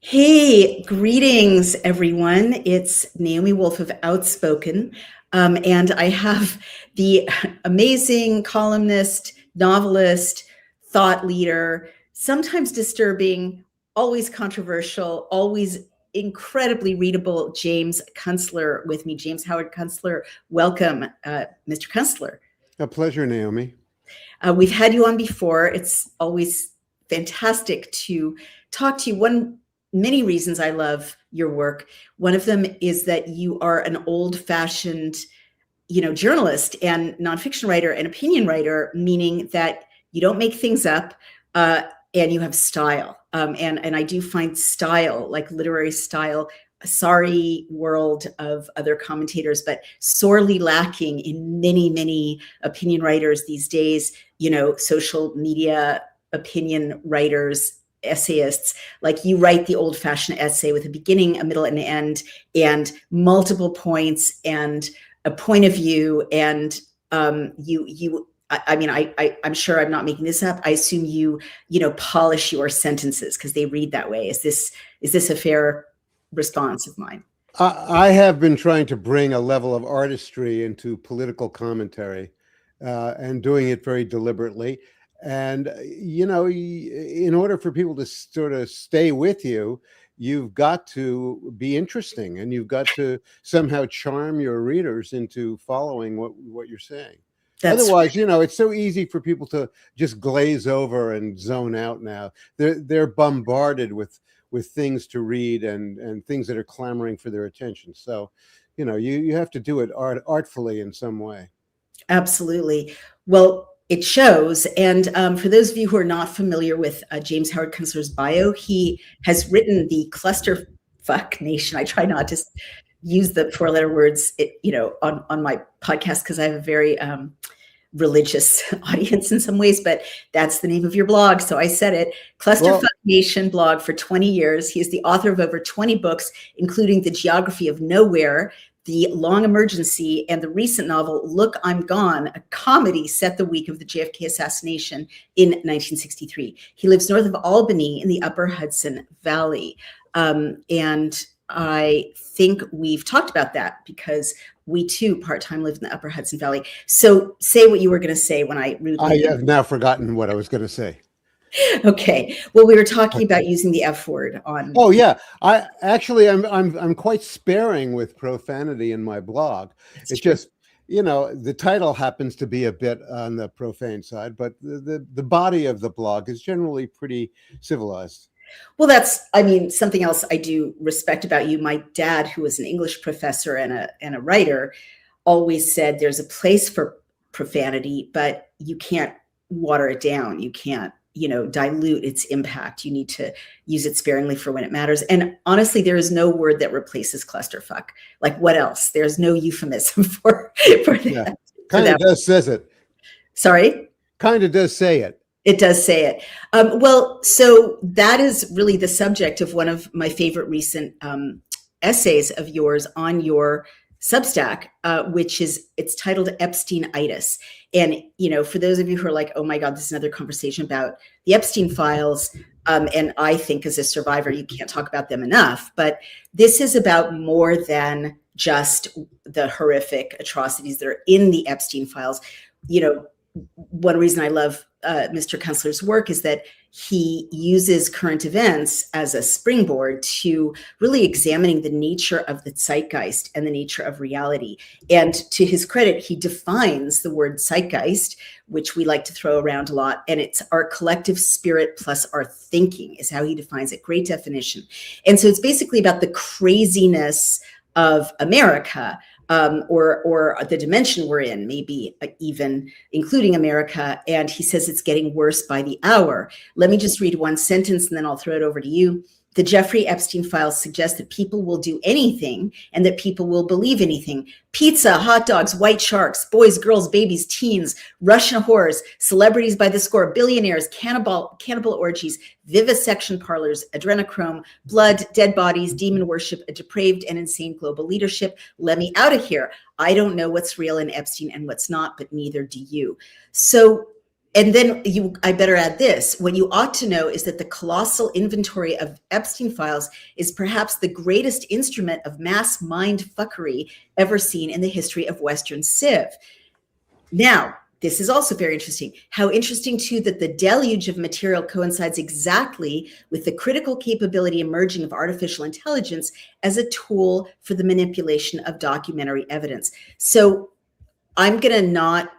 Hey, greetings, everyone. It's Naomi Wolf of Outspoken, and I have the amazing columnist, novelist, thought leader, sometimes disturbing, always controversial, always incredibly readable James Kunstler with me. James Howard Kunstler, welcome, Mr. Kunstler. A pleasure, Naomi. We've had you on before. It's always fantastic to talk to you. Many reasons I love your work. One of them is that you are an old-fashioned, journalist and nonfiction writer and opinion writer, meaning that you don't make things up, and you have style. And I do find style, like literary style, a sorry world of other commentators, but sorely lacking in many, many opinion writers these days, social media opinion writers, essayists. Like, you write the old-fashioned essay with a beginning, a middle, and an end, and multiple points and a point of view. And I'm sure I'm not making this up. I assume you polish your sentences because they read that way. Is this a fair response of mine? I have been trying to bring a level of artistry into political commentary, and doing it very deliberately. And, in order for people to sort of stay with you, you've got to be interesting, and you've got to somehow charm your readers into following what you're saying. Otherwise, it's so easy for people to just glaze over and zone out now. They're bombarded with things to read and things that are clamoring for their attention. So, you have to do it artfully in some way. Absolutely. Well, it shows. And for those of you who are not familiar with James Howard Kunstler's bio, he has written the Clusterfuck Nation. I try not to use the four-letter words, on my podcast, because I have a very religious audience in some ways, but that's the name of your blog. So I said it. Clusterfuck Nation blog for 20 years. He is the author of over 20 books, including The Geography of Nowhere, The Long Emergency, and the recent novel, Look, I'm Gone, a comedy set the week of the JFK assassination in 1963. He lives north of Albany in the Upper Hudson Valley. And I think we've talked about that because we too part-time live in the Upper Hudson Valley. So say what you were going to say when I rudely... I have now forgotten what I was going to say. Okay. Well, we were talking about using the F word on... Oh yeah. I'm quite sparing with profanity in my blog. It's just, the title happens to be a bit on the profane side, but the body of the blog is generally pretty civilized. Well, that's, something else I do respect about you. My dad, who was an English professor and a writer, always said there's a place for profanity, but you can't water it down. You can't, dilute its impact. You need to use it sparingly for when it matters. And honestly, there is no word that replaces clusterfuck. Like, what else? There's no euphemism for that. Yeah, kind of does says it. Sorry? Kind of does say it. It does say it. Well, so that is really the subject of one of my favorite recent essays of yours on your Substack, it's titled Epstein-itis. And, for those of you who are like, oh my God, this is another conversation about the Epstein files. And I think as a survivor, you can't talk about them enough, but this is about more than just the horrific atrocities that are in the Epstein files. One reason I love Mr. Kunstler's work is that he uses current events as a springboard to really examining the nature of the zeitgeist and the nature of reality. And to his credit, he defines the word zeitgeist, which we like to throw around a lot. And it's our collective spirit plus our thinking is how he defines it. Great definition. And so it's basically about the craziness of America, or the dimension we're in, maybe even including America. And he says it's getting worse by the hour. Let me just read one sentence and then I'll throw it over to you. The Jeffrey Epstein files suggest that people will do anything and that people will believe anything. Pizza, hot dogs, white sharks, boys, girls, babies, teens, Russian whores, celebrities by the score, billionaires, cannibal orgies, vivisection parlors, adrenochrome, blood, dead bodies, demon worship, a depraved and insane global leadership. Let me out of here. I don't know what's real in Epstein and what's not, but neither do you. So And then I better add this. What you ought to know is that the colossal inventory of Epstein files is perhaps the greatest instrument of mass mind fuckery ever seen in the history of Western civ. Now, this is also very interesting. How interesting, too, that the deluge of material coincides exactly with the critical capability emerging of artificial intelligence as a tool for the manipulation of documentary evidence. So I'm going to not,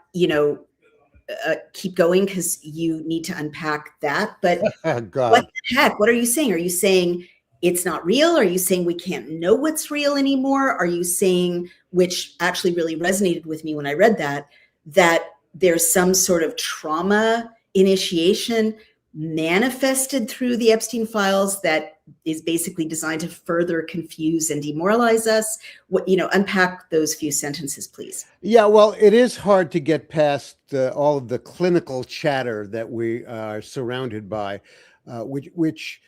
keep going because you need to unpack that. But Oh, what God. the heck? What are you saying? Are you saying it's not real? Are you saying we can't know what's real anymore? Are you saying, which actually really resonated with me when I read that there's some sort of trauma initiation manifested through the Epstein files that is basically designed to further confuse and demoralize us? Unpack those few sentences, please. Yeah, well, it is hard to get past all of the clinical chatter that we are surrounded by, which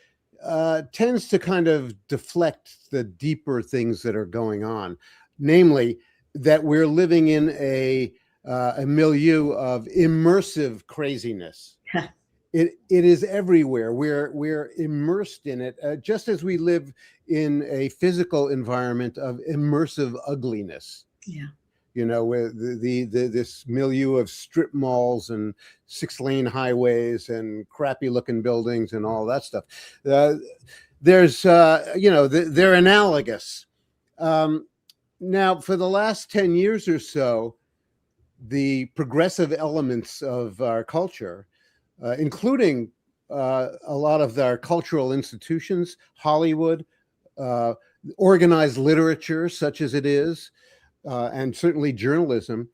tends to kind of deflect the deeper things that are going on, namely that we're living in a milieu of immersive craziness. It is everywhere. We're immersed in it, just as we live in a physical environment of immersive ugliness. Yeah. With this milieu of strip malls and 6-lane highways and crappy looking buildings and all that stuff. They're analogous. Now, for the last 10 years or so, the progressive elements of our culture, including a lot of our cultural institutions, Hollywood, organized literature, such as it is, and certainly journalism,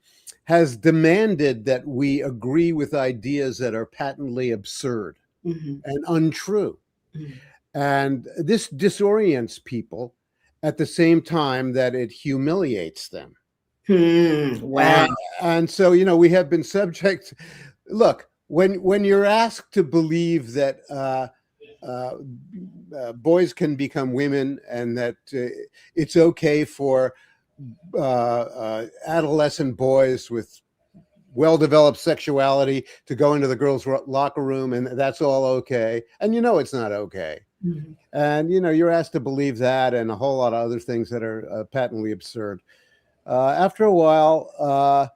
has demanded that we agree with ideas that are patently absurd and untrue. And this disorients people at the same time that it humiliates them. Wow. And so, we have been subject. Look, when you're asked to believe that boys can become women and that it's okay for adolescent boys with well-developed sexuality to go into the girls' locker room and that's all okay, and it's not okay. And you're asked to believe that and a whole lot of other things that are patently absurd. After a while,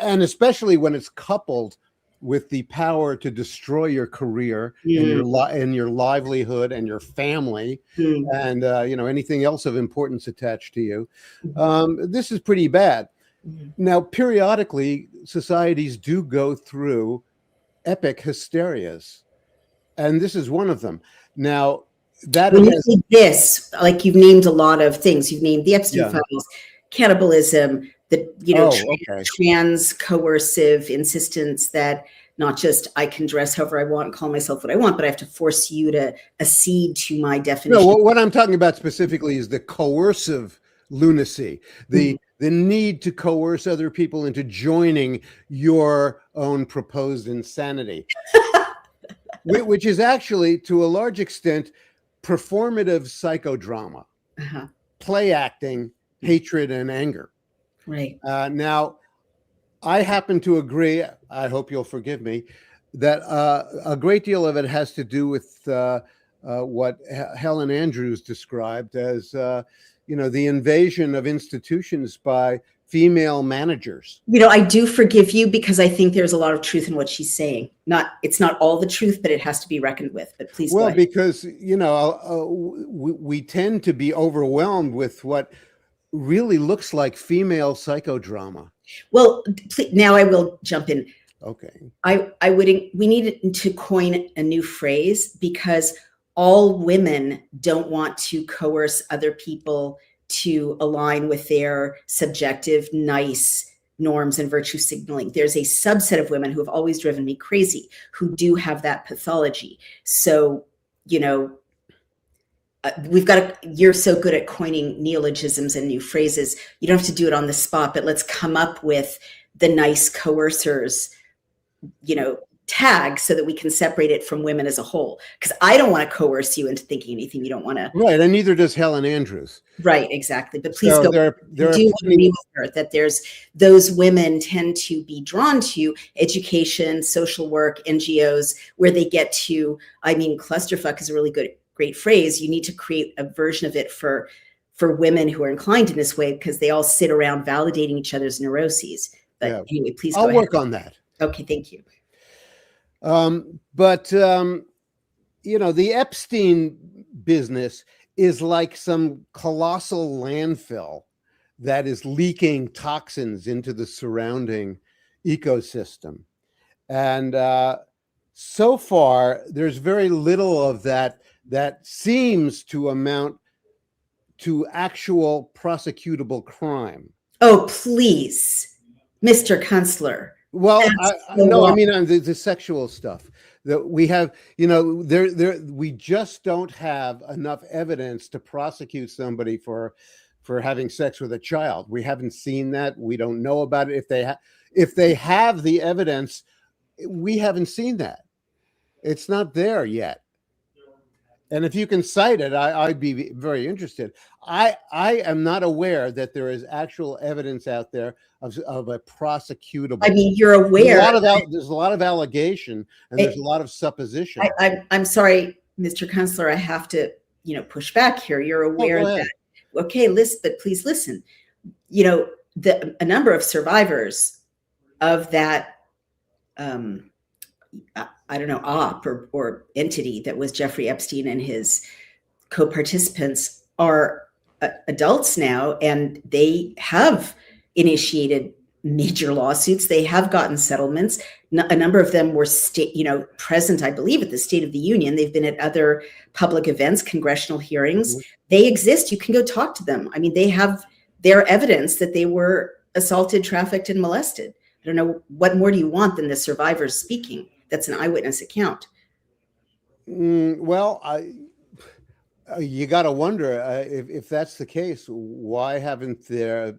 and especially when it's coupled with the power to destroy your career and your livelihood and your family and anything else of importance attached to you, this is pretty bad. Now, periodically, societies do go through epic hysterias, and this is one of them. Now, that when you say this, like you've named a lot of things. You've named the Epstein files, cannibalism, the trans coercive insistence that not just I can dress however I want and call myself what I want, but I have to force you to accede to my definition. No, what I'm talking about specifically is the coercive lunacy, the need to coerce other people into joining your own proposed insanity, which is actually, to a large extent, performative psychodrama, play acting, hatred, and anger. Right. Now, I happen to agree, I hope you'll forgive me, that a great deal of it has to do with what Helen Andrews described as, the invasion of institutions by female managers. I do forgive you because I think there's a lot of truth in what she's saying. It's not all the truth, but it has to be reckoned with. But please. Well, because, we tend to be overwhelmed with what really looks like female psychodrama. Well, now I will jump in. Okay. We need to coin a new phrase because all women don't want to coerce other people to align with their subjective, nice norms and virtue signaling. There's a subset of women who have always driven me crazy, who do have that pathology. So, you're so good at coining neologisms and new phrases. You don't have to do it on the spot, but let's come up with the nice coercers, tag so that we can separate it from women as a whole. Because I don't want to coerce you into thinking anything you don't want to. Right, and neither does Helen Andrews. Right, exactly. But please So go. there I are do plenty agree with her that there's those women tend to be drawn to education, social work, NGOs, where they get to, I mean, clusterfuck is a really great phrase. You need to create a version of it for women who are inclined in this way, because they all sit around validating each other's neuroses. But Yeah. anyway, please I'll go ahead. work on that. Okay, thank you. But you know, the Epstein business is like some colossal landfill that is leaking toxins into the surrounding ecosystem. And so far, there's very little of that that seems to amount to actual prosecutable crime. Oh, please, Mr. Kunstler. Well, so no, I wrong. mean on the sexual stuff that we have, you know, we just don't have enough evidence to prosecute somebody for having sex with a child. We haven't seen that. We don't know about it. If they have the evidence, we haven't seen that. It's not there yet. And if you can cite it, I'd be very interested. I am not aware that there is actual evidence out there of a prosecutable. I mean, you're aware. There's a lot of allegation and there's a lot of supposition. I'm sorry, Mr. Kunstler, I have to, push back here. You're aware that, okay, but please listen. A number of survivors of that, I don't know, op or entity that was Jeffrey Epstein and his co-participants are adults now, and they have initiated major lawsuits. They have gotten settlements. A number of them were present, I believe, at the State of the Union. They've been at other public events, congressional hearings. Mm-hmm. They exist. You can go talk to them. I mean, they have their evidence that they were assaulted, trafficked, and molested. I don't know, what more do you want than the survivors speaking? That's an eyewitness account. Well, you got to wonder if that's the case, why haven't the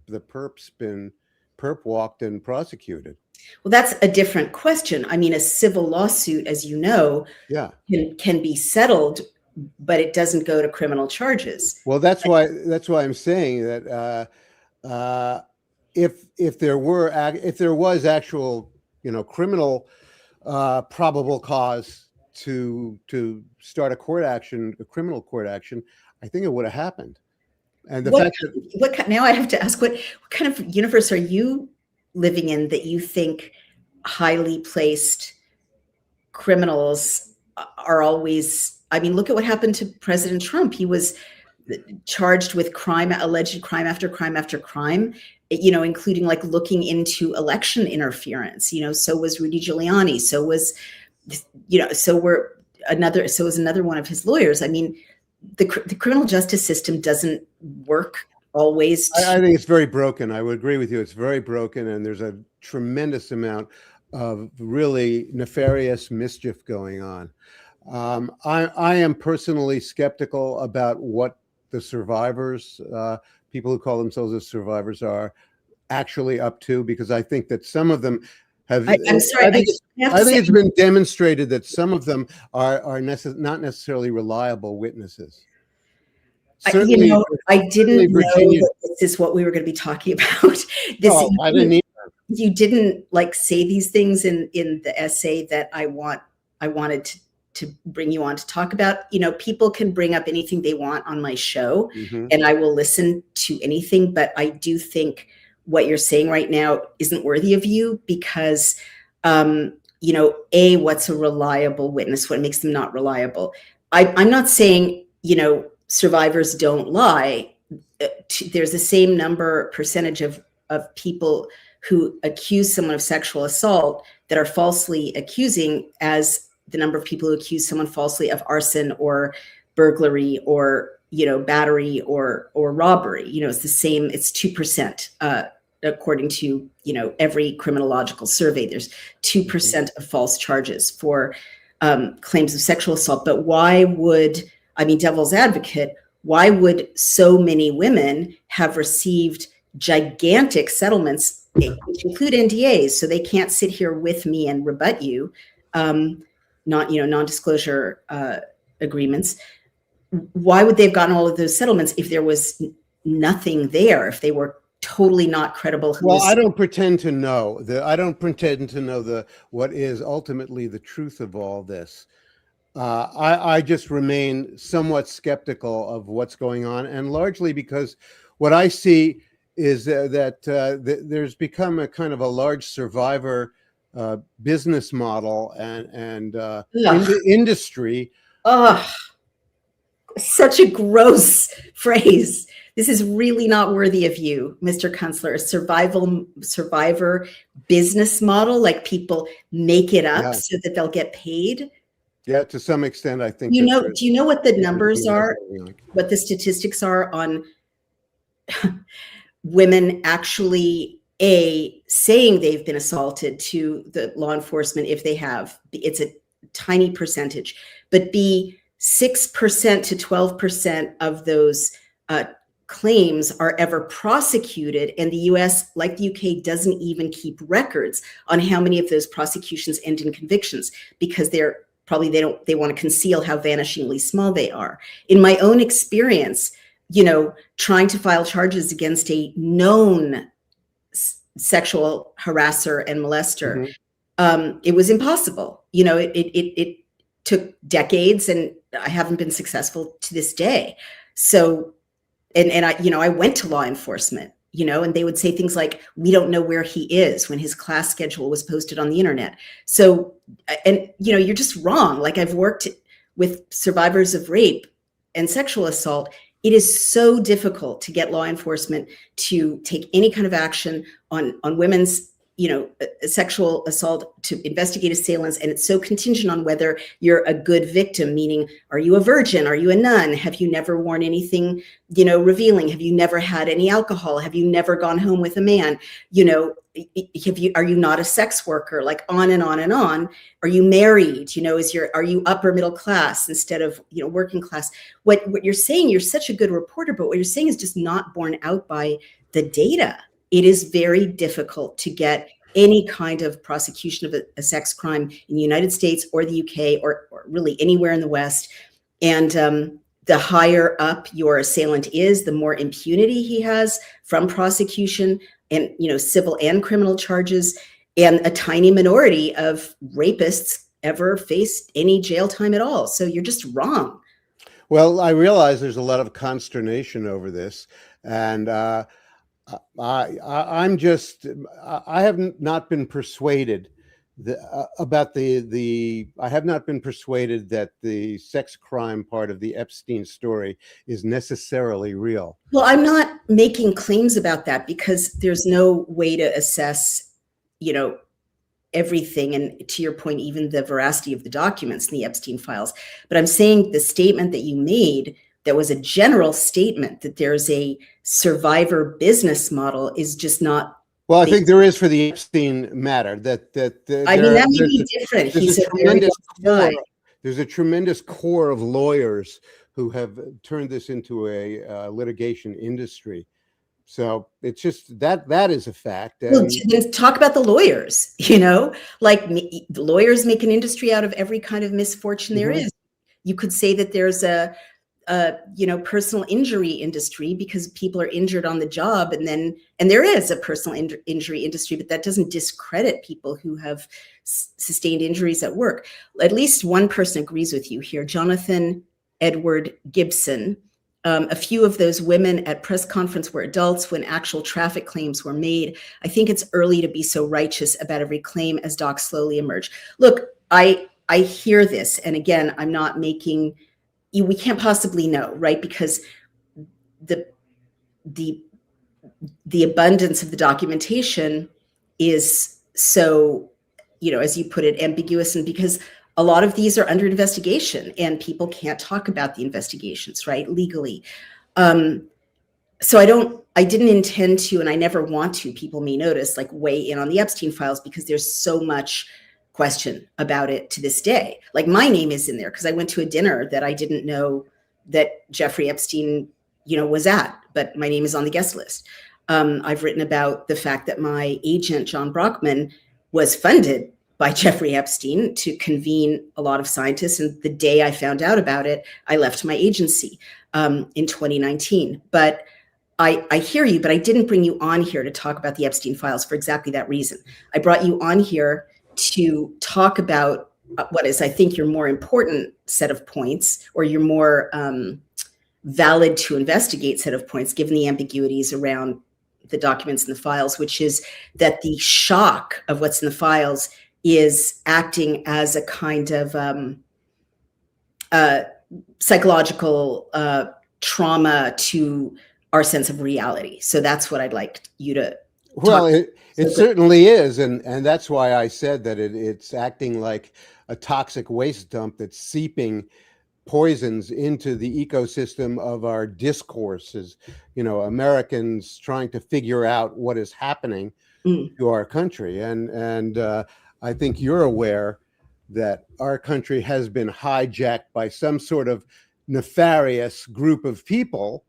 perps been perp walked and prosecuted? Well, that's a different question. I mean, a civil lawsuit, as you know, can be settled, but it doesn't go to criminal charges. Well, that's why I'm saying that if there was actual, criminal probable cause to start a criminal court action, I think it would have happened. And the fact that now I have to ask, what kind of universe are you living in that you think highly placed criminals are always? I mean, look at what happened to President Trump. He was charged with alleged crime after crime after crime, including like looking into election interference. So was Rudy Giuliani. So was another one of his lawyers. I mean, the criminal justice system doesn't work always. I think it's very broken. I would agree with you. It's very broken, and there's a tremendous amount of really nefarious mischief going on. I am personally skeptical about what the survivors, people who call themselves as survivors, are actually up to, because I think that some of them have. I'm sorry. I think it's been demonstrated that some of them are not necessarily reliable witnesses. Certainly, I didn't know that this is what we were going to be talking about. I didn't either. You didn't say these things in the essay that I wanted to bring you on to talk about. People can bring up anything they want on my show, mm-hmm. and I will listen to anything. But I do think what you're saying right now isn't worthy of you, because, what's a reliable witness? What makes them not reliable? I'm not saying, survivors don't lie. There's the same percentage of people who accuse someone of sexual assault that are falsely accusing as the number of people who accuse someone falsely of arson or burglary or, battery or robbery. It's the same. It's 2%, according to, every criminological survey. There's 2% of false charges for claims of sexual assault. But devil's advocate, why would so many women have received gigantic settlements which include NDAs, so they can't sit here with me and rebut you, non-disclosure agreements. Why would they have gotten all of those settlements if there was nothing there, if they were totally not credible? Well, I don't pretend to know what is ultimately the truth of all this. I just remain somewhat skeptical of what's going on, and largely because what I see is that there's become a kind of a large survivor business model and industry. Oh, such a gross phrase. This is really not worthy of you, Mr. Kunstler. A survivor business model, like people make it up so that they'll get paid. Yeah, to some extent, I think. Do you know what the numbers are? What the statistics are on women actually saying they've been assaulted to the law enforcement? If they have, it's a tiny percentage, but 6% to 12% of those claims are ever prosecuted, and the US, like the UK, doesn't even keep records on how many of those prosecutions end in convictions, because they want to conceal how vanishingly small they are. In my own experience, trying to file charges against a known sexual harasser and molester, it was impossible. It took decades, and I haven't been successful to this day. So, and I went to law enforcement, and they would say things like, "We don't know where he is," when his class schedule was posted on the internet. So, and you're just wrong. Like, I've worked with survivors of rape and sexual assault. It is so difficult to get law enforcement to take any kind of action on women's sexual assault, to investigate assailants. And it's so contingent on whether you're a good victim, meaning, are you a virgin? Are you a nun? Have you never worn anything, revealing? Have you never had any alcohol? Have you never gone home with a man? Are you not a sex worker? Like, on and on and on. Are you married? Are you upper middle class instead of, working class? What you're saying, you're such a good reporter, but what you're saying is just not borne out by the data. It is very difficult to get any kind of prosecution of a sex crime in the United States or the UK or really anywhere in the West. And the higher up your assailant is, the more impunity he has from prosecution and, civil and criminal charges. And a tiny minority of rapists ever face any jail time at all. So you're just wrong. Well, I realize there's a lot of consternation over this. And I have not been persuaded I have not been persuaded that the sex crime part of the Epstein story is necessarily real. Well, I'm not making claims about that, because there's no way to assess, everything. And to your point, even the veracity of the documents in the Epstein files. But I'm saying the statement that you made, that was a general statement that there's a survivor business model, is just not. Well, I think there is for the Epstein matter. That may be different. There's a tremendous core of lawyers who have turned this into a litigation industry. So it's just that is a fact. Well, talk about the lawyers. Like, the lawyers make an industry out of every kind of misfortune there is. You could say that there's a personal injury industry, because people are injured on the job, and there is a personal injury industry, but that doesn't discredit people who have sustained injuries at work. At least one person agrees with you here, Jonathan Edward Gibson. A few of those women at press conference were adults when actual traffic claims were made. I think it's early to be so righteous about every claim as docs slowly emerge. Look, I hear this, and again, I'm not making. We can't possibly know, right? Because the abundance of the documentation is so, as you put it, ambiguous, and because a lot of these are under investigation and people can't talk about the investigations, right, legally. So I didn't intend to, and I never want to, people may notice, like, weigh in on the Epstein files, because there's so much question about it to this day. Like, my name is in there because I went to a dinner that I didn't know that Jeffrey Epstein, was at, but my name is on the guest list. I've written about the fact that my agent, John Brockman, was funded by Jeffrey Epstein to convene a lot of scientists. And the day I found out about it, I left my agency in 2019. But I hear you, but I didn't bring you on here to talk about the Epstein files for exactly that reason. I brought you on here to talk about what is, I think, your more important set of points, or your more valid to investigate set of points, given the ambiguities around the documents in the files, which is that the shock of what's in the files is acting as a kind of psychological trauma to our sense of reality. So that's what I'd like you to Well, it certainly is. And that's why I said that it's acting like a toxic waste dump that's seeping poisons into the ecosystem of our discourses, Americans trying to figure out what is happening to our country. And I think you're aware that our country has been hijacked by some sort of nefarious group of people.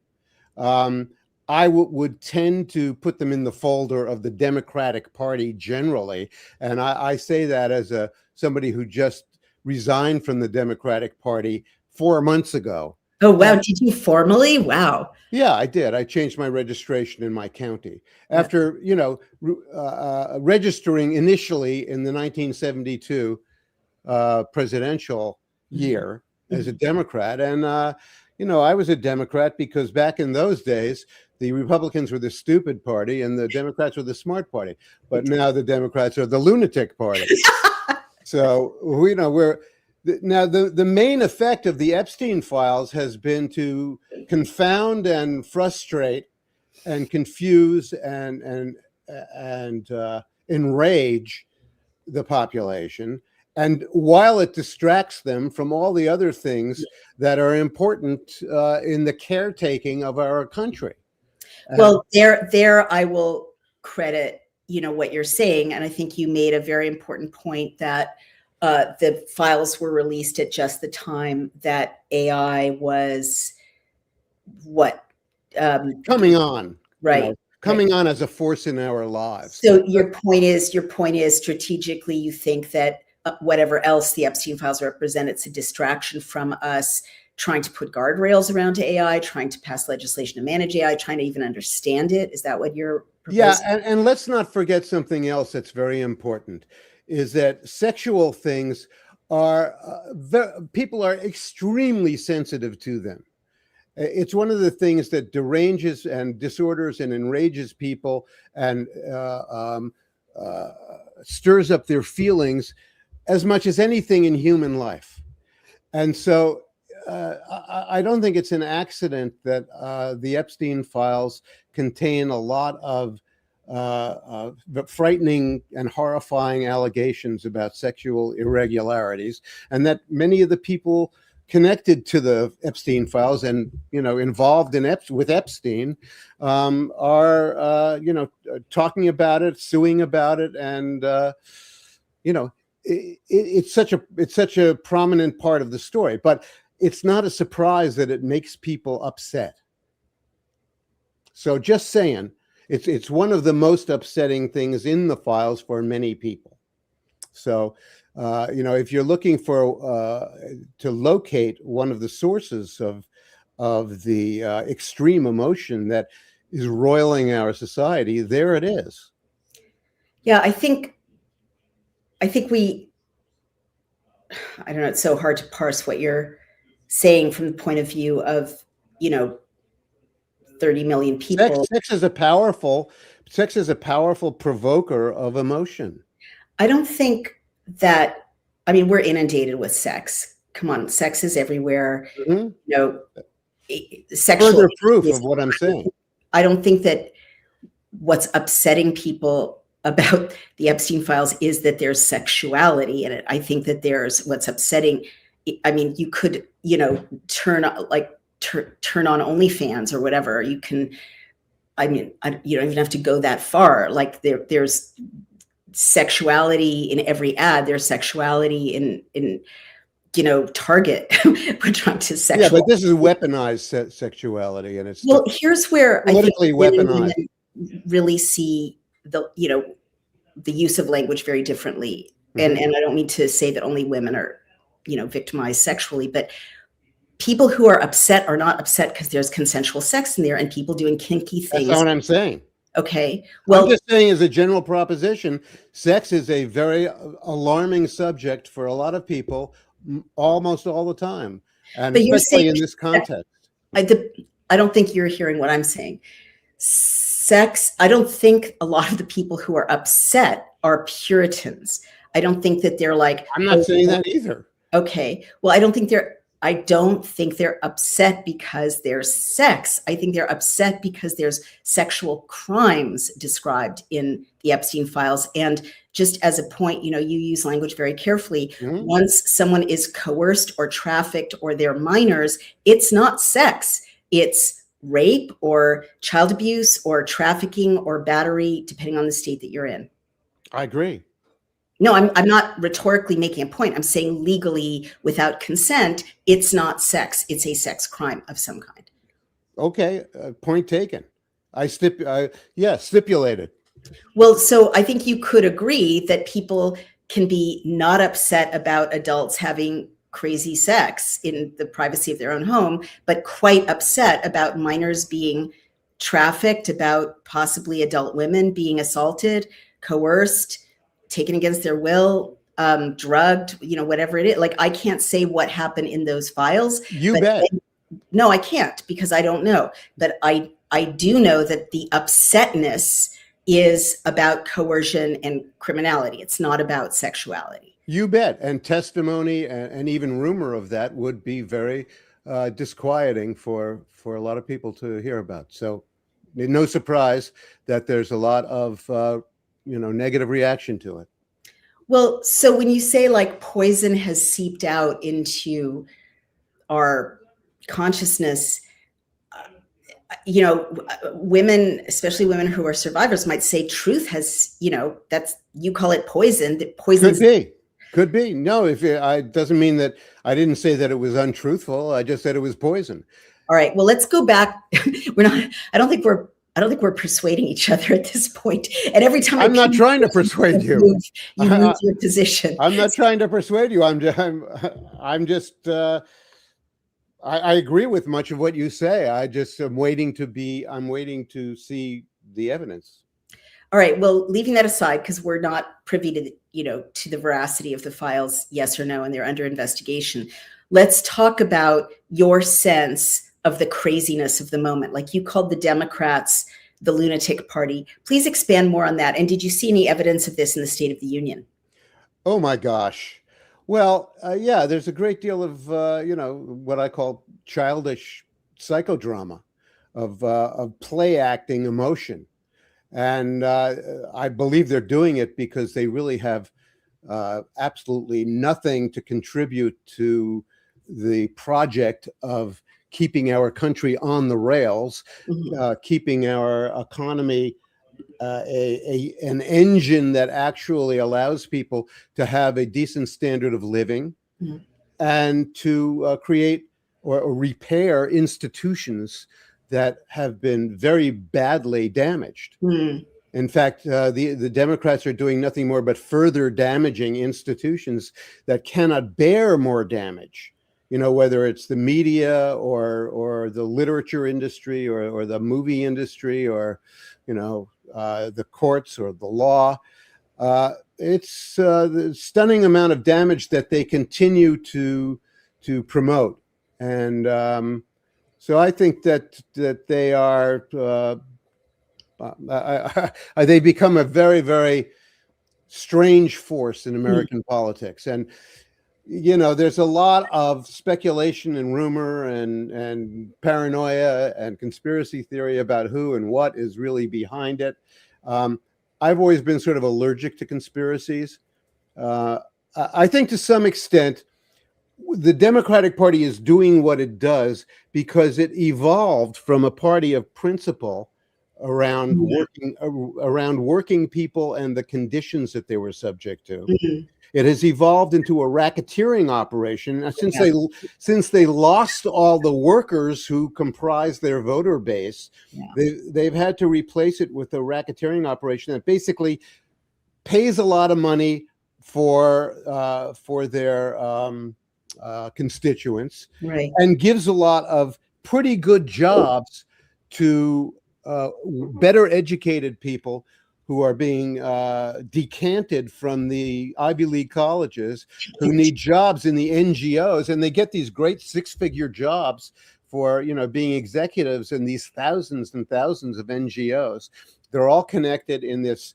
I would tend to put them in the folder of the Democratic Party generally. And I say that as somebody who just resigned from the Democratic Party 4 months ago. Oh, wow. Did you formally? Wow. Yeah, I did. I changed my registration in my county after, registering initially in the 1972 presidential year as a Democrat. And, I was a Democrat because back in those days, the Republicans were the stupid party and the Democrats were the smart party. But now the Democrats are the lunatic party. So, now the main effect of the Epstein files has been to confound and frustrate and confuse and enrage the population. And while it distracts them from all the other things that are important in the caretaking of our country. Well, there I will credit, what you're saying. And I think you made a very important point that the files were released at just the time that AI was coming on, right? Coming on as a force in our lives. So your point is strategically, you think that whatever else the Epstein files represent, it's a distraction from us trying to put guardrails around AI, trying to pass legislation to manage AI, trying to even understand it. Is that what you're proposing? Yeah, and let's not forget something else that's very important, is that sexual things are, people are extremely sensitive to them. It's one of the things that deranges and disorders and enrages people and stirs up their feelings as much as anything in human life. And so I don't think it's an accident that the Epstein files contain a lot of frightening and horrifying allegations about sexual irregularities, and that many of the people connected to the Epstein files and involved in with Epstein are talking about it, suing about it, and it's such a prominent part of the story. But it's not a surprise that it makes people upset. So just saying, it's one of the most upsetting things in the files for many people. So, if you're looking for to locate one of the sources of the extreme emotion that is roiling our society, there it is. Yeah, I think we, I don't know, it's so hard to parse what you're saying from the point of view of, 30 million people. Sex is a powerful provoker of emotion. I don't think that, we're inundated with sex. Come on, sex is everywhere. Sexual further proof of what I'm saying. I don't think that what's upsetting people about the Epstein files is that there's sexuality in it. I think that there's what's upsetting. You could, turn on OnlyFans or whatever. You can, you don't even have to go that far. Like there's sexuality in every ad. There's sexuality in Target. We're trying to sexual. Yeah, but this is weaponized sexuality, and it's here's where politically weaponized. really see the use of language very differently. Mm-hmm. And I don't mean to say that only women are, victimized sexually, but people who are upset are not upset because there's consensual sex in there and people doing kinky That's things. not what I'm saying. Okay. I'm Well, just saying, as a general proposition, sex is a very alarming subject for a lot of people almost all the time, and but you're saying especially in this context. I don't think you're hearing what I'm saying. Sex, I don't think a lot of the people who are upset are Puritans. I don't think that they're like, I'm not saying that either. okay, well, I don't think they're upset because there's sex. I think they're upset because there's sexual crimes described in the Epstein files. And just as a point, you use language very carefully. Mhm. Once someone is coerced or trafficked or they're minors, it's not sex. It's rape or child abuse or trafficking or battery, depending on the state that you're in. I agree. No, I'm not rhetorically making a point. I'm saying legally, without consent, it's not sex. It's a sex crime of some kind. Okay, point taken. Stipulated. Well, so I think you could agree that people can be not upset about adults having crazy sex in the privacy of their own home, but quite upset about minors being trafficked, about possibly adult women being assaulted, coerced, taken against their will, drugged, whatever it is. Like, I can't say what happened in those files. You but bet. No, I can't, because I don't know. But I do know that the upsetness is about coercion and criminality. It's not about sexuality. You bet. And testimony and even rumor of that would be very disquieting for a lot of people to hear about. So no surprise that there's a lot of negative reaction to it. Well, so when you say like poison has seeped out into our consciousness, women, especially women who are survivors, might say truth has, that's, you call it poison. That poison could be. No, it doesn't mean that I didn't say that it was untruthful. I just said it was poison. All right. Well, let's go back. I don't think we're persuading each other at this point. And every time I'm not trying to persuade you. You move your position. I'm not trying to persuade you. I'm just. I agree with much of what you say. I'm waiting to see the evidence. All right. Well, leaving that aside, because we're not privy to the veracity of the files, yes or no, and they're under investigation. Let's talk about your sense of the craziness of the moment. Like, you called the Democrats the lunatic party. Please expand more on that. And did you see any evidence of this in the State of the Union? Oh my gosh. Well, yeah, there's a great deal of what I call childish psychodrama, of play acting emotion. And I believe they're doing it because they really have absolutely nothing to contribute to the project of keeping our country on the rails, keeping our economy an engine that actually allows people to have a decent standard of living, and to create or repair institutions that have been very badly damaged. In fact, the Democrats are doing nothing more but further damaging institutions that cannot bear more damage. Whether it's the media or the literature industry or the movie industry or, the courts or the law. It's the stunning amount of damage that they continue to promote. And so I think that they are, they become a very, very strange force in American politics. And there's a lot of speculation and rumor and paranoia and conspiracy theory about who and what is really behind it. I've always been sort of allergic to conspiracies. I think to some extent, the Democratic Party is doing what it does because it evolved from a party of principle around working people and the conditions that they were subject to. It has evolved into a racketeering operation. Yeah. Since they lost all the workers who comprise their voter base, Yeah. they've had to replace it with a racketeering operation that basically pays a lot of money for their constituents, Right. and gives a lot of pretty good jobs to better educated people who are being decanted from the Ivy League colleges, who need jobs in the NGOs, and they get these great six-figure jobs for, being executives in these thousands and thousands of NGOs. They're all connected in this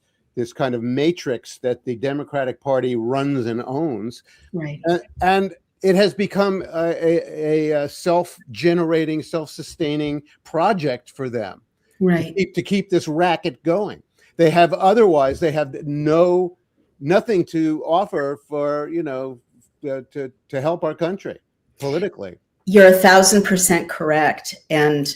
kind of matrix that the Democratic Party runs and owns. Right. And it has become a self-generating, self-sustaining project for them, Right. to keep this racket going. They have nothing to offer for, to help our country politically. You're 1,000% correct. And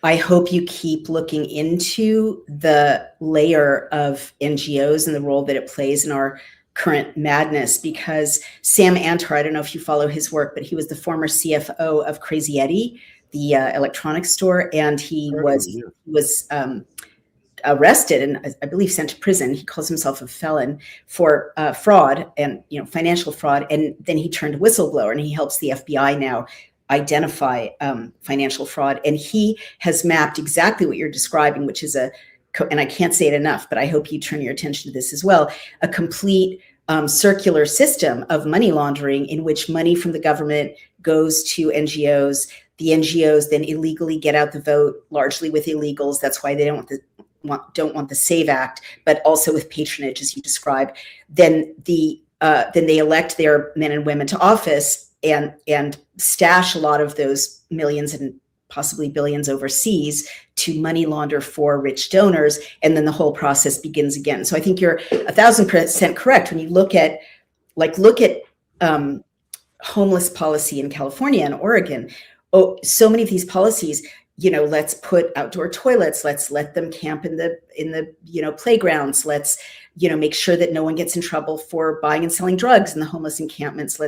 I hope you keep looking into the layer of NGOs and the role that it plays in our current madness, because Sam Antar, I don't know if you follow his work, but he was the former CFO of Crazy Eddie, the electronics store, and he was arrested and I believe sent to prison. He calls himself a felon for fraud and financial fraud, and then he turned whistleblower, and he helps the FBI now identify financial fraud. And he has mapped exactly what you're describing, which is and I can't say it enough, but I hope you turn your attention to this as well, a complete circular system of money laundering in which money from the government goes to NGOs. The NGOs then illegally get out the vote, largely with illegals. That's why they don't want the SAVE Act, but also with patronage, as you described. Then they elect their men and women to office and stash a lot of those millions and possibly billions overseas to money launder for rich donors, and then the whole process begins again. So I think you're 1,000% correct when you look at homeless policy in California and Oregon. Oh, so many of these policies, let's put outdoor toilets, let's let them camp in the playgrounds, let's make sure that no one gets in trouble for buying and selling drugs in the homeless encampments.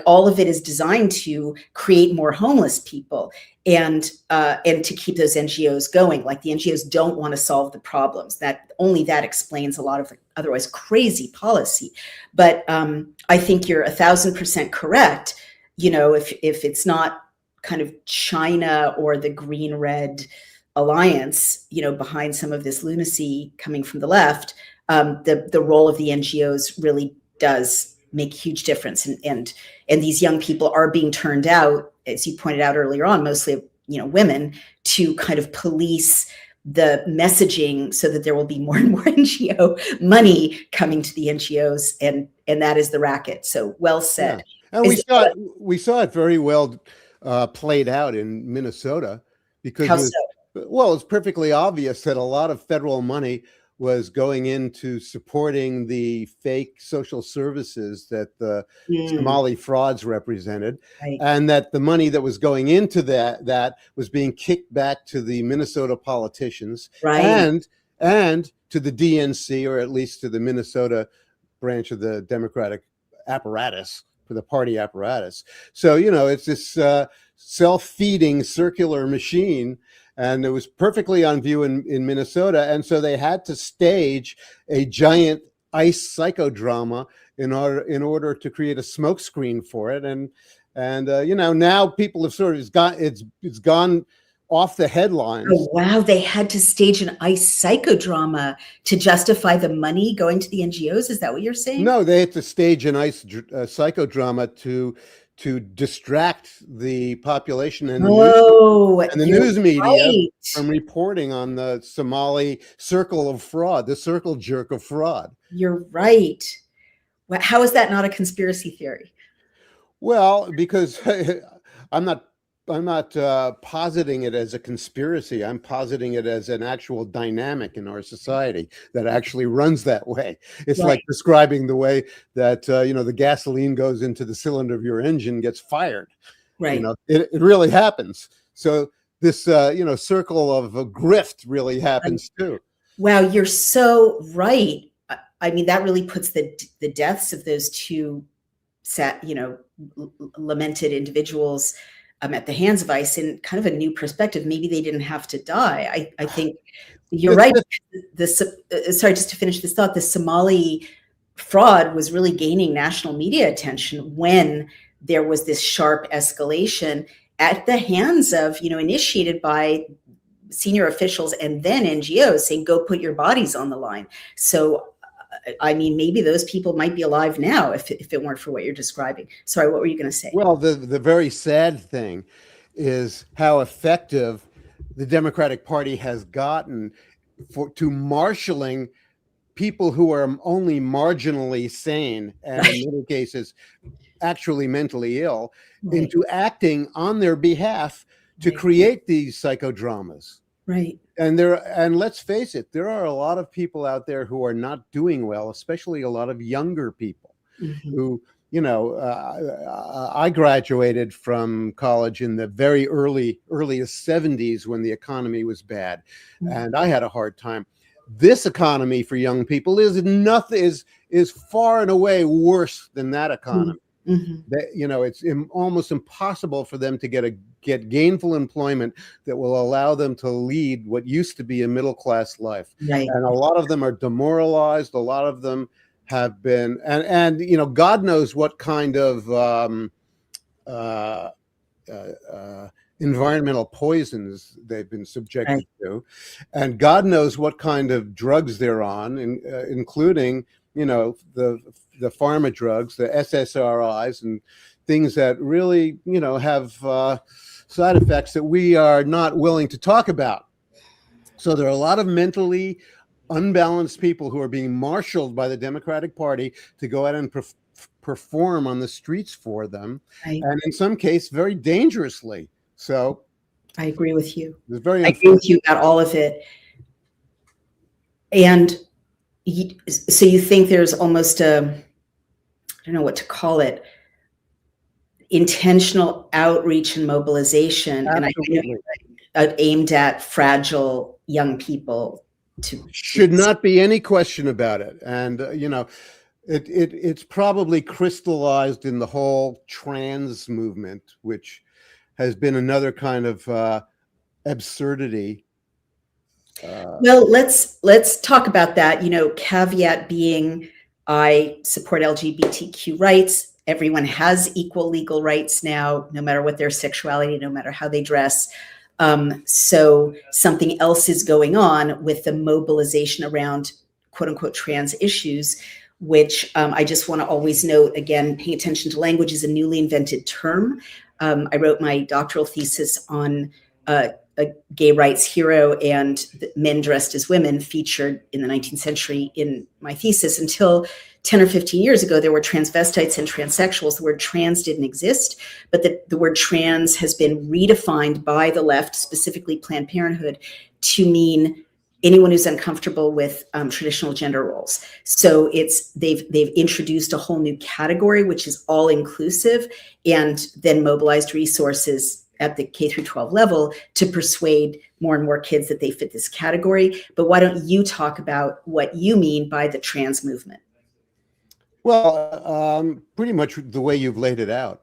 All of it is designed to create more homeless people and to keep those NGOs going. Like, the NGOs don't want to solve the problems. That explains a lot of otherwise crazy policy. But I think you're 1,000% correct. If it's not kind of China or the green-red alliance, behind some of this lunacy coming from the left, the role of the NGOs really does make a huge difference. And these young people are being turned out, as you pointed out earlier on, mostly, women, to kind of police the messaging so that there will be more and more NGO money coming to the NGOs. And that is the racket. So well said. Yeah. And we saw it very well played out in Minnesota, because it's perfectly obvious that a lot of federal money was going into supporting the fake social services that the Somali frauds represented, right. And that the money that was going into that was being kicked back to the Minnesota politicians, right. and to the DNC, or at least to the Minnesota branch of the Democratic apparatus, for the party apparatus. So, it's this self-feeding circular machine, and it was perfectly on view in Minnesota. And so they had to stage a giant ICE psychodrama in order to create a smokescreen for it. And now people have sort of it's gone off the headlines. Oh, wow. They had to stage an ICE psychodrama to justify the money going to the NGOs. Is that what you're saying? No, they had to stage an ICE psychodrama to distract the population and the news media right. from reporting on the Somali circle of fraud, the circle jerk of fraud. You're right. How is that not a conspiracy theory? Well, because I'm not positing it as a conspiracy. I'm positing it as an actual dynamic in our society that actually runs that way. It's right. like describing the way that, the gasoline goes into the cylinder of your engine, gets fired. Right. It really happens. So this, circle of a grift really happens too. Wow, you're so right. I mean, that really puts the deaths of those two lamented individuals at the hands of ICE in kind of a new perspective. Maybe they didn't have to die. I think you're right. Sorry, just to finish this thought, the Somali fraud was really gaining national media attention when there was this sharp escalation at the hands of, initiated by senior officials and then NGOs saying, go put your bodies on the line. So, I mean, maybe those people might be alive now if it weren't for what you're describing. Sorry, what were you going to say? Well, the very sad thing is how effective the Democratic Party has gotten to marshaling people who are only marginally sane and in many cases actually mentally ill into acting on their behalf to create these psychodramas. Right. And let's face it, there are a lot of people out there who are not doing well, especially a lot of younger people who, I graduated from college in the very earliest 70s when the economy was bad, and I had a hard time. This economy for young people is far and away worse than that economy. It's almost impossible for them to get gainful employment that will allow them to lead what used to be a middle-class life. Right. And a lot of them are demoralized. A lot of them have been, and God knows what kind of environmental poisons they've been subjected to, and God knows what kind of drugs they're on, including the pharma drugs, the SSRIs, and things that really have side effects that we are not willing to talk about. So there are a lot of mentally unbalanced people who are being marshaled by the Democratic Party to go out and perform on the streets for them, and in some case very dangerously. So I agree with you. I agree with you about all of it. And so you think there's almost I don't know what to call it, intentional outreach and mobilization, Absolutely. and aimed at fragile young people. Should not be any question about it. And it's probably crystallized in the whole trans movement, which has been another kind of absurdity. Well, let's talk about that. Caveat being, I support LGBTQ rights. Everyone has equal legal rights now, no matter what their sexuality, no matter how they dress. So something else is going on with the mobilization around quote unquote trans issues, which I just want to always note, again, paying attention to language is a newly invented term. I wrote my doctoral thesis on a gay rights hero and men dressed as women featured in the 19th century in my thesis. Until 10 or 15 years ago, there were transvestites and transsexuals. The word trans didn't exist, but the word trans has been redefined by the left, specifically Planned Parenthood, to mean anyone who's uncomfortable with traditional gender roles. So they've introduced a whole new category, which is all inclusive, and then mobilized resources at the K through 12 level to persuade more and more kids that they fit this category. But why don't you talk about what you mean by the trans movement? Well, pretty much the way you've laid it out.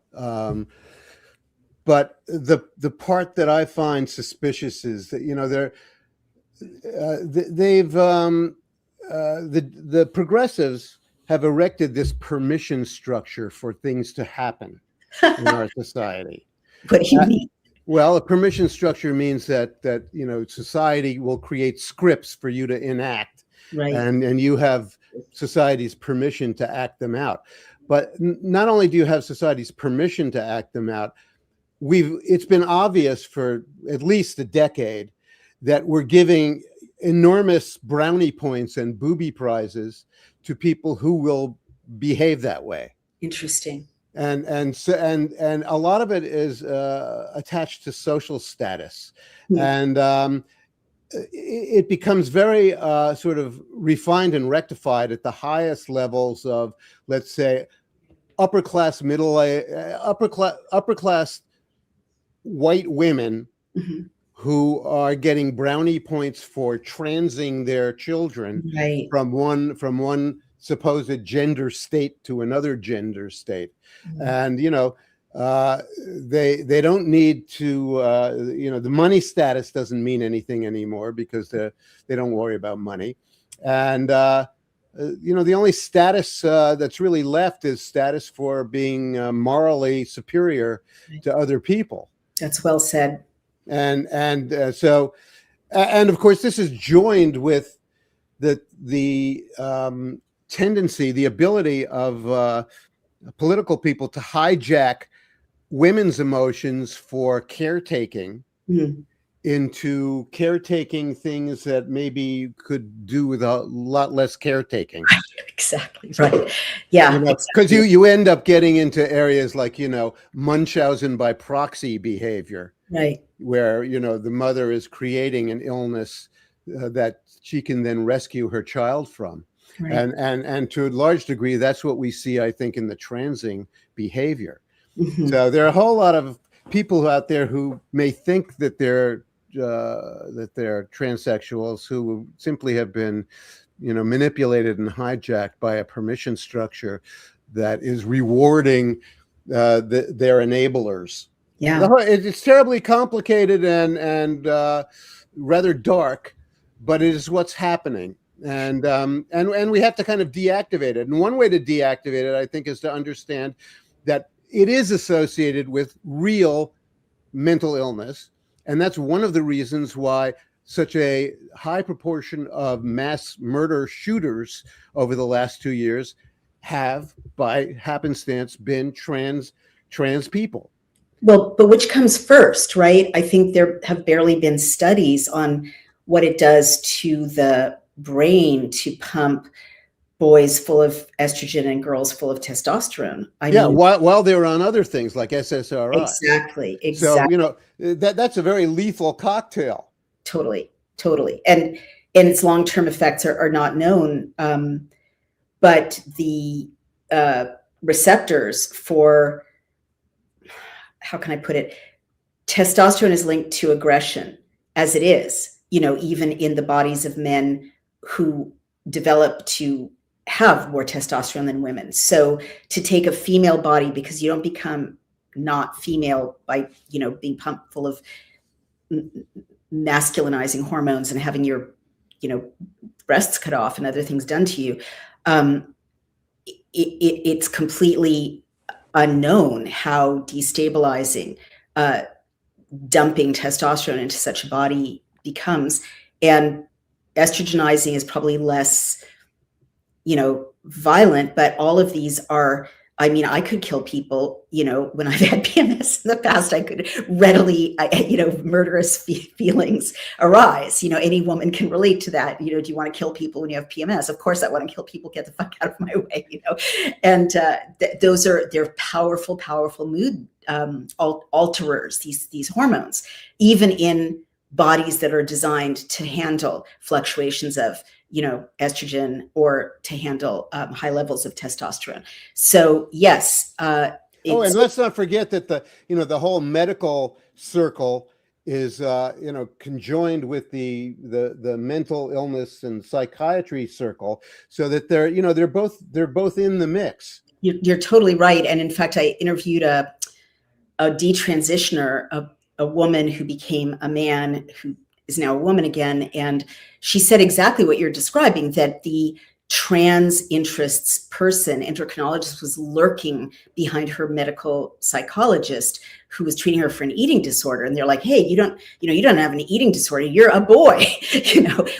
But the part that I find suspicious is that the progressives have erected this permission structure for things to happen in our society. What do you mean? Well, a permission structure means that society will create scripts for you to enact, right? And you have society's permission to act them out. But not only do you have society's permission to act them out, it's been obvious for at least a decade that we're giving enormous brownie points and booby prizes to people who will behave that way. Interesting. And a lot of it is attached to social status, and it becomes very sort of refined and rectified at the highest levels of, let's say, upper class white women who are getting brownie points for transing their children Right. from one supposed gender state to another gender state. Mm. And they don't need to, the money status doesn't mean anything anymore, because they don't worry about money. And the only status that's really left is status for being morally superior to other people. That's well said. And of course, this is joined with the tendency, the ability of political people to hijack women's emotions for caretaking Mm. into caretaking things that maybe could do with a lot less caretaking. Exactly right. Yeah, Because exactly. you end up getting into areas like Munchausen by proxy behavior, Right. where the mother is creating an illness that she can then rescue her child from. Right. And to a large degree, that's what we see, I think, in the transing behavior. Hmm. So there are a whole lot of people out there who may think that they're transsexuals, who simply have been manipulated and hijacked by a permission structure that is rewarding their enablers. Yeah. It's terribly complicated and rather dark, but it is what's happening. And we have to kind of deactivate it. And one way to deactivate it, I think, is to understand that it is associated with real mental illness. And that's one of the reasons why such a high proportion of mass murder shooters over the last 2 years have, by happenstance, been trans people. Well, but which comes first, right? I think there have barely been studies on what it does to the brain to pump boys full of estrogen and girls full of testosterone. I Yeah, mean, while they're on other things like SSRIs. exactly, So, exactly, that's a very lethal cocktail. totally, totally. And its long-term effects are not known. But the receptors for, how can I put it? Testosterone is linked to aggression, as it is, even in the bodies of men who develop to have more testosterone than women. So to take a female body, because you don't become not female by, being pumped full of masculinizing hormones and having your, breasts cut off and other things done to you. It's completely unknown how destabilizing dumping testosterone into such a body becomes. And estrogenizing is probably less, violent, but all of these are, I could kill people, when I've had PMS in the past, I could readily, murderous feelings arise. Any woman can relate to that. Do you want to kill people when you have PMS? Of course I want to kill people, get the fuck out of my way, And they're powerful, powerful mood alterers, these hormones, even in bodies that are designed to handle fluctuations of estrogen, or to handle high levels of testosterone. So yes, and let's not forget that the whole medical circle is conjoined with the mental illness and psychiatry circle, so that they're both in the mix. You're totally right. And in fact, I interviewed a detransitioner, a woman who became a man, who is now a woman again. And she said exactly what you're describing, that the trans interests person, endocrinologist, was lurking behind her medical psychologist, who was treating her for an eating disorder. And they're like, hey, you don't have an eating disorder. You're a boy,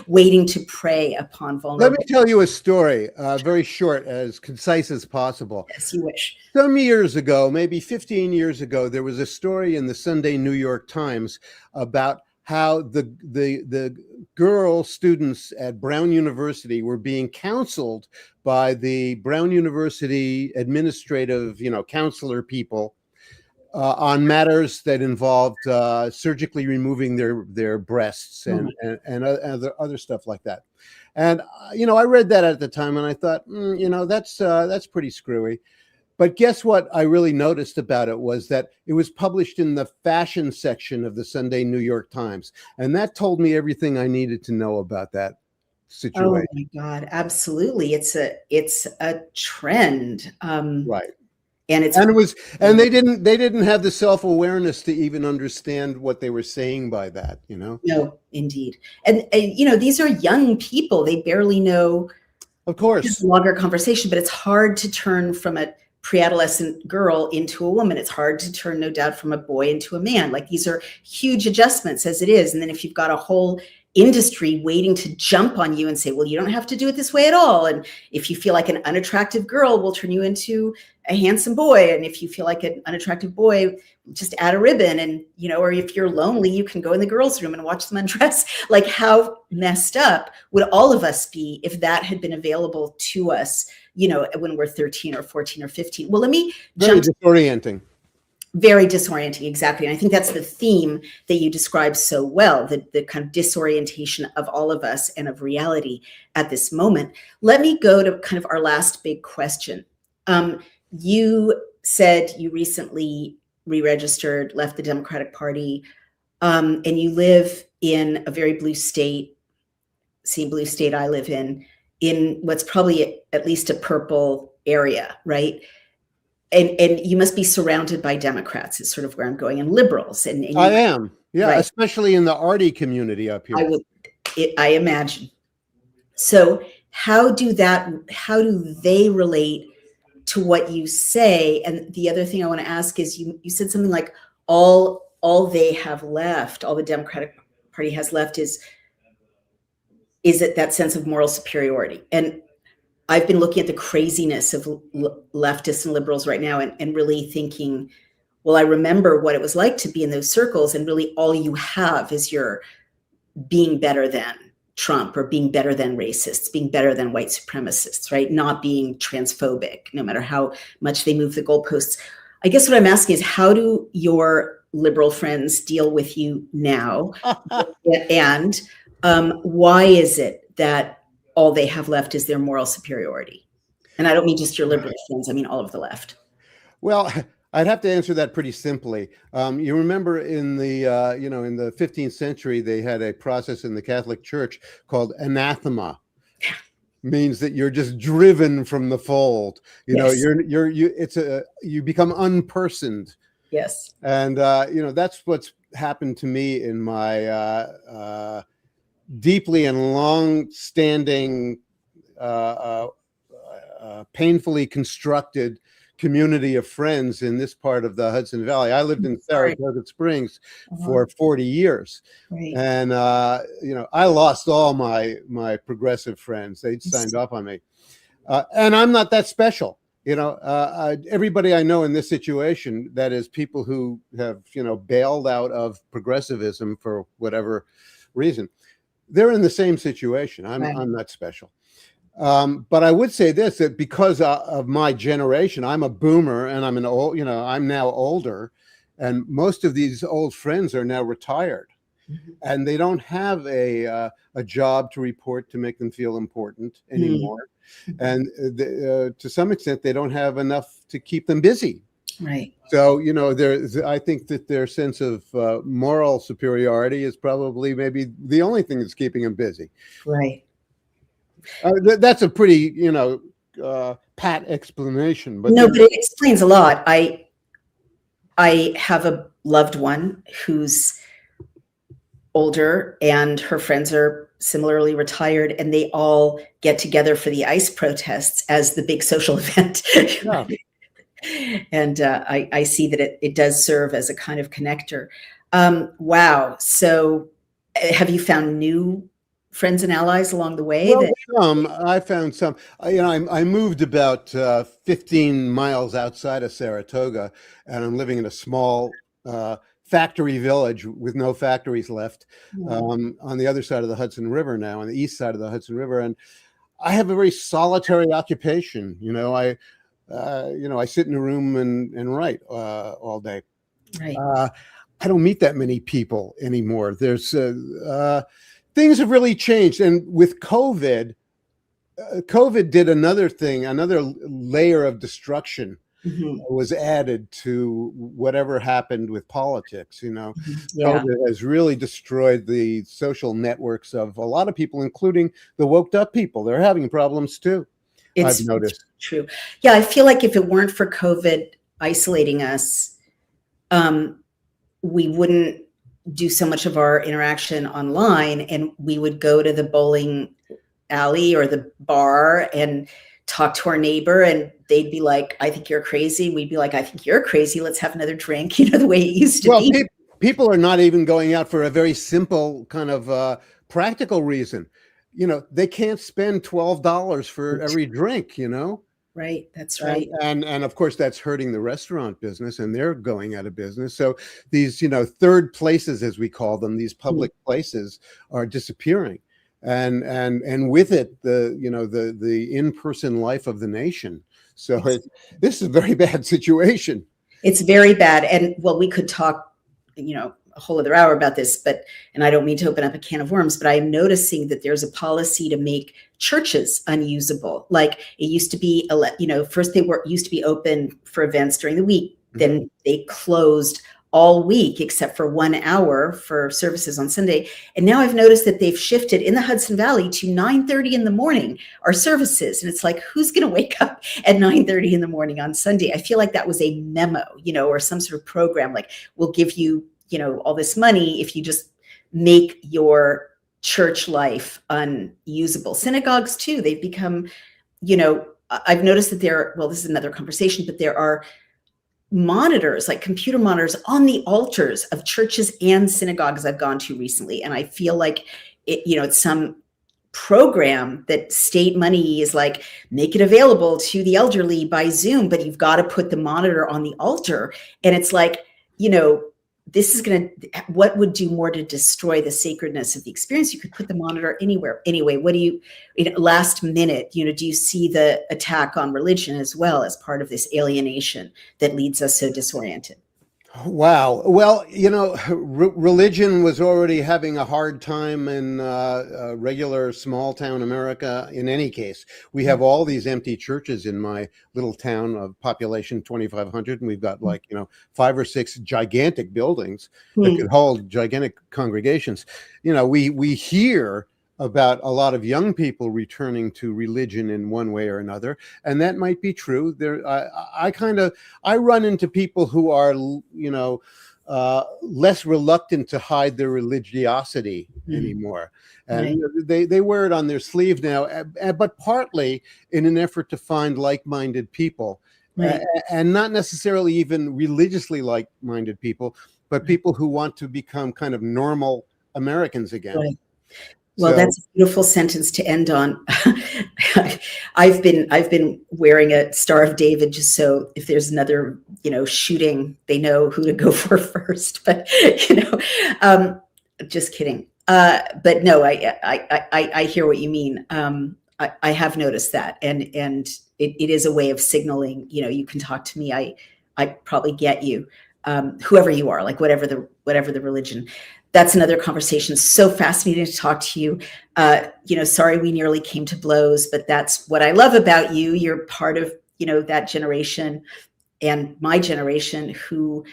waiting to prey upon vulnerable. Let me tell you a story, very short, as concise as possible. Yes, you wish. Some years ago, maybe 15 years ago, there was a story in the Sunday New York Times about how the girl students at Brown University were being counseled by the Brown University administrative, counselor people on matters that involved surgically removing their breasts and other stuff like that. And I read that at the time, and I thought, that's pretty screwy. But guess what I really noticed about it was that it was published in the fashion section of the Sunday New York Times. And that told me everything I needed to know about that Oh situation. my God, absolutely. It's a trend. Right. And it's And it was, and they didn't have the self-awareness to even understand what they were saying by that, you know? no, indeed. And you know, these are young people. They barely know Of course. longer conversation, but it's hard to turn from a pre-adolescent girl into a woman. It's hard to turn, no doubt, from a boy into a man. Like, these are huge adjustments as it is. And then if you've got a whole industry waiting to jump on you and say, well, you don't have to do it this way at all. And if you feel like an unattractive girl, we'll turn you into a handsome boy. And if you feel like an unattractive boy, just add a ribbon. And, you know, or if you're lonely, you can go in the girls' room and watch them undress. Like, how messed up would all of us be if that had been available to us, you know, when we're 13 or 14 or 15? Well, let me Very jump. disorienting. Very disorienting, exactly. And I think that's the theme that you describe so well, the kind of disorientation of all of us and of reality at this moment. Let me go to kind of our last big question. You said you recently re-registered, left the Democratic Party, and you live in a very blue state, same blue state I live in what's probably at least a purple area, right? And you must be surrounded by Democrats, is sort of where I'm going, and liberals. And I am. Yeah, right. especially in the arty community up here. I imagine. So how do they relate to what you say? And the other thing I want to ask is, you said something like all they have left, all the Democratic Party has left is it that sense of moral superiority. And I've been looking at the craziness of leftists and liberals right now, and really thinking, well, I remember what it was like to be in those circles, and really all you have is your being better than Trump, or being better than racists, being better than white supremacists, right? Not being transphobic, no matter how much they move the goalposts. I guess what I'm asking is, how do your liberal friends deal with you now? And why is it that all they have left is their moral superiority? And I don't mean just your liberal friends, I mean all of the left. Well, I'd have to answer that pretty simply. You remember in the in the 15th century, they had a process in the Catholic Church called anathema. Means that you're just driven from the fold. You know, you become unpersoned. Yes. And that's what's happened to me in my deeply and long-standing, painfully constructed community of friends in this part of the Hudson Valley. I lived in Saratoga Springs for 40 years. Right. And, I lost all my progressive friends. They'd signed off on me. And I'm not that special. Everybody I know in this situation, that is people who have, bailed out of progressivism for whatever reason, they're in the same situation. I'm not special. But I would say this, that because of my generation, I'm a boomer, and I'm I'm now older, and most of these old friends are now retired, and they don't have a job to report to make them feel important anymore. And to some extent, they don't have enough to keep them busy. Right. So, I think that their sense of moral superiority is probably maybe the only thing that's keeping them busy. Right. That's a pretty, pat explanation. But no, but it explains a lot. I have a loved one who's older, and her friends are similarly retired, and they all get together for the ICE protests as the big social event. Yeah. And I see that it does serve as a kind of connector. Wow. So have you found new friends and allies along the way? Well, I found some. I moved about 15 miles outside of Saratoga, and I'm living in a small factory village with no factories left on the other side of the Hudson River now, on the east side of the Hudson River. And I have a very solitary occupation. I sit in a room and write all day. Right. I don't meet that many people anymore. There's things have really changed. And with COVID did another thing, another layer of destruction Mhm. was added to whatever happened with politics. Yeah, COVID has really destroyed the social networks of a lot of people, including the woked up people. They're having problems too, I've it's noticed. true. Yeah, I feel like if it weren't for COVID isolating us, um, we wouldn't do so much of our interaction online, and we would go to the bowling alley or the bar and talk to our neighbor, and they'd be like, I think you're crazy. We'd be like, I think you're crazy. Let's have another drink. The way it used to Well, be. people are not even going out for a very simple kind of practical reason. They can't spend $12 for every drink. Right. That's And, right. and of course that's hurting the restaurant business, and they're going out of business. So these, third places, as we call them, these Mm. public places are disappearing. And with it, the in-person life of the nation. So this is a very bad situation. It's very bad. And well, we could talk, a whole other hour about this, and I don't mean to open up a can of worms, but I am noticing that there's a policy to make churches unusable. Like it used to be, first they used to be open for events during the week. Then they closed all week except for 1 hour for services on Sunday. And now I've noticed that they've shifted in the Hudson Valley to 9:30 in the morning are services. And it's like, who's going to wake up at 9:30 in the morning on Sunday? I feel like that was a memo, or some sort of program, like we'll give you, all this money if you just make your church life unusable. Synagogues too, they've become, I've noticed that well, this is another conversation, but there are monitors, like computer monitors on the altars of churches and synagogues I've gone to recently. And I feel like it's some program that state money is like, make it available to the elderly by Zoom, but you've got to put the monitor on the altar. And it's like, this is what would do more to destroy the sacredness of the experience? You could put the monitor anywhere. Anyway, what do you, last minute, do you see the attack on religion as well as part of this alienation that leads us so disoriented? Wow. Well, religion was already having a hard time in regular small town America. In any case, we have all these empty churches in my little town of population 2,500, and we've got 5 or 6 gigantic buildings that could hold gigantic congregations. We hear about a lot of young people returning to religion in one way or another, and that might be true. I run into people who are less reluctant to hide their religiosity anymore, and they wear it on their sleeve now, but partly in an effort to find like-minded people, and not necessarily even religiously like-minded people, but people who want to become kind of normal Americans again. Right. Well, that's a beautiful sentence to end on. I've been wearing a Star of David just so if there's another, shooting, they know who to go for first. But just kidding. But no, I hear what you mean. I have noticed that, and it is a way of signaling. You can talk to me. I probably get you, whoever you are, like whatever the religion. That's another conversation. So fascinating to talk to you. Sorry we nearly came to blows, but that's what I love about you. You're part of, that generation and my generation who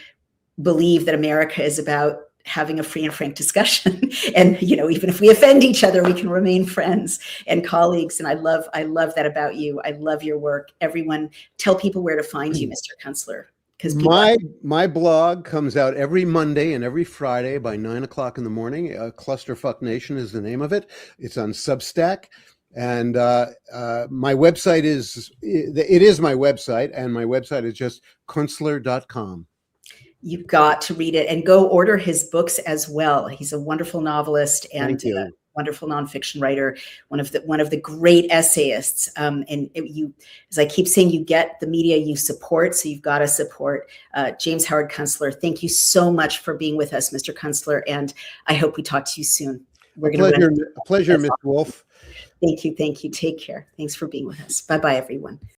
believe that America is about having a free and frank discussion. And, even if we offend each other, we can remain friends and colleagues. And I love that about you. I love your work. Everyone, tell people where to find you, Mr. Kunstler. My blog comes out every Monday and every Friday by 9 o'clock in the morning. Clusterfuck Nation is the name of it. It's on Substack, and my website is my website, and my website is just kunstler.com. You've got to read it and go order his books as well. He's a wonderful novelist and wonderful nonfiction writer, one of the great essayists. As I keep saying, you get the media you support, so you've got to support James Howard Kunstler. Thank you so much for being with us, Mr. Kunstler, and I hope we talk to you soon. A pleasure, Ms. Wolf. Thank you. Take care. Thanks for being with us. Bye-bye, everyone.